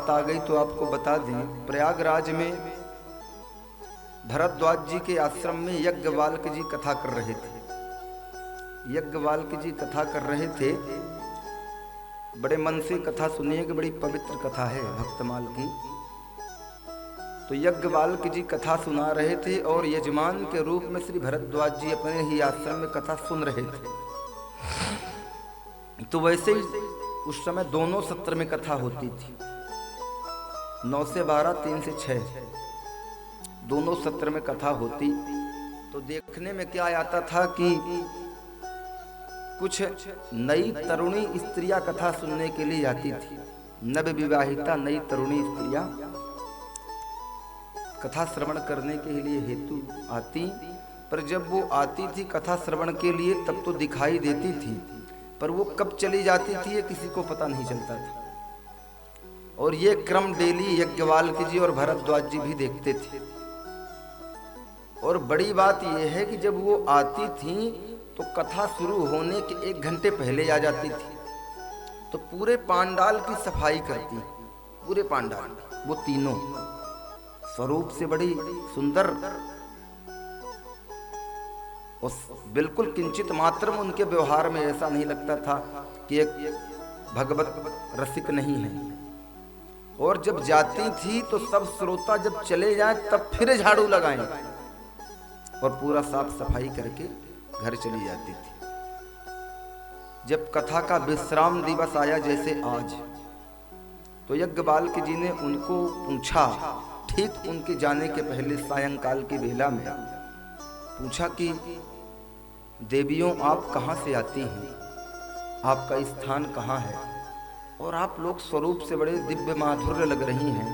आ गई तो आपको बता दें, प्रयागराज में भरद्वाज जी के आश्रम में यज्ञवाल्क जी कथा कर रहे थे। यज्ञवाल्क जी कथा कर रहे थे, बड़े मन से कथा सुनिए कि बड़ी पवित्र कथा है भक्तमाल की। तो यज्ञवाल्क जी कथा सुना रहे थे और यजमान के रूप में श्री भरद्वाज जी अपने ही आश्रम में कथा सुन रहे थे। तो वैसे ही उस समय दोनों सत्र में कथा होती थी, 9 से 12, 3 से 6 दोनों सत्र में कथा होती। तो देखने में क्या आता था कि कुछ नई तरुणी स्त्रियां कथा सुनने के लिए आती थी। नव विवाहिता नई तरुणी स्त्रियां कथा श्रवण करने के लिए हेतु आती, पर जब वो आती थी कथा श्रवण के लिए तब तो दिखाई देती थी, पर वो कब चली जाती थी ये किसी को पता नहीं चलता था। और ये क्रम डेली यज्ञवाल्क जी और भरद्वाज जी भी देखते थे। और बड़ी बात यह है कि जब वो आती थी तो कथा शुरू होने के 1 घंटे पहले आ जाती थी, तो पूरे पांडाल की सफाई करती, पूरे पांडाल। वो तीनों स्वरूप से बड़ी सुंदर और बिल्कुल किंचित मात्र में उनके व्यवहार में ऐसा नहीं लगता था कि एक भगवत रसिक नहीं है। और जब जाती थी तो सब श्रोता जब चले जाएं तब फिर झाड़ू लगाएं और पूरा साफ सफाई करके घर चली जाती थी। जब कथा का विश्राम दिवस आया जैसे आज, तो यज्ञवाल्क जी ने उनको पूछा, ठीक उनके जाने के पहले सायंकाल की बेला में पूछा कि देवियों आप कहाँ से आती हैं, आपका स्थान कहाँ है, और आप लोग स्वरूप से बड़े दिव्य माधुर्य लग रही हैं,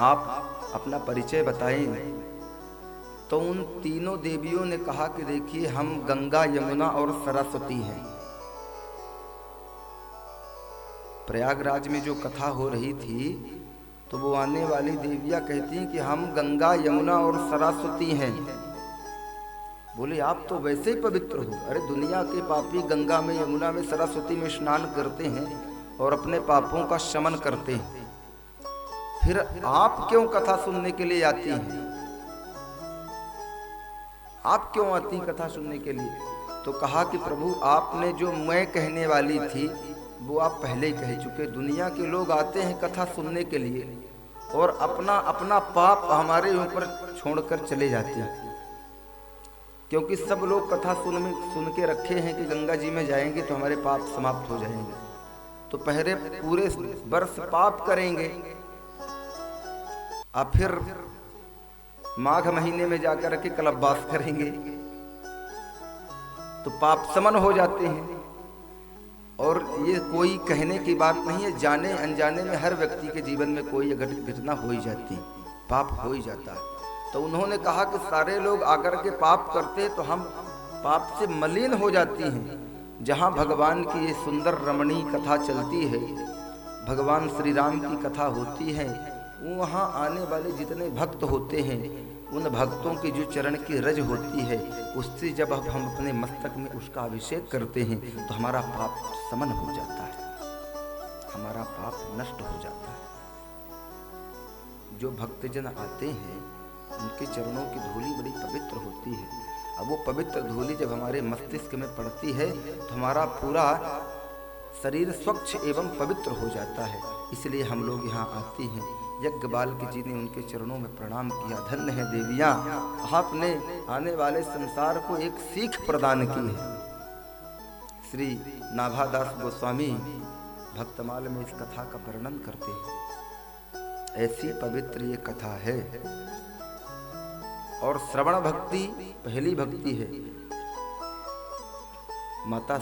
आप अपना परिचय बताएं। तो उन तीनों देवियों ने कहा कि देखिए हम गंगा, यमुना और सरस्वती हैं। प्रयागराज में जो कथा हो रही थी तो वो आने वाली देवियां कहती हैं कि हम गंगा, यमुना और सरस्वती हैं। बोले आप तो वैसे ही पवित्र हो। अरे दुनिया के पापी गंगा में, यमुना में, सरस्वती में स्नान करते हैं और अपने पापों का शमन करते हैं, फिर आप क्यों कथा सुनने के लिए आती हैं? आप क्यों आती कथा सुनने के लिए? तो कहा कि प्रभु आपने जो मैं कहने वाली थी वो आप पहले ही कह चुके। दुनिया के लोग आते हैं कथा सुनने के लिए और अपना अपना पाप हमारे ऊपर छोड़कर चले जाते हैं, क्योंकि सब लोग कथा सुन के रखे हैं कि गंगा जी में जाएंगे तो हमारे पाप समाप्त हो जाएंगे। तो पहले पूरे वर्ष पाप करेंगे और फिर माघ महीने में जाकर के कलपवास करेंगे तो पाप समन हो जाते हैं। और ये कोई कहने की बात नहीं है, जाने अनजाने में हर व्यक्ति के जीवन में कोई घटना हो ही जाती, पाप हो ही जाता है। तो उन्होंने कहा कि सारे लोग आकर के पाप करते तो हम पाप से मलिन हो जाती हैं। जहाँ भगवान की ये सुंदर रमणीय कथा चलती है, भगवान श्री राम की कथा होती है, वहाँ आने वाले जितने भक्त होते हैं उन भक्तों की जो चरण की रज होती है उससे जब हम अपने मस्तक में उसका अभिषेक करते हैं तो हमारा पाप समन हो जाता है, हमारा पाप नष्ट हो जाता है। जो भक्तजन आते हैं उनके चरणों की धूली बड़ी पवित्र होती है। अब वो पवित्र धूली जब हमारे मस्तिष्क में पड़ती है तो हमारा पूरा शरीर स्वच्छ एवं पवित्र हो जाता है। इसलिए हम लोग यहाँ आते हैं। यज्ञवाल्क जी ने उनके चरणों में प्रणाम किया। धन्य है देवियाँ, आपने आने वाले संसार को एक सीख प्रदान की है। श्री नाभादास गोस्वामी भक्तमाल में इस कथा का वर्णन करते हैं। ऐसी पवित्र ये कथा है और श्रवण भक्ति पहली भक्ति है। माता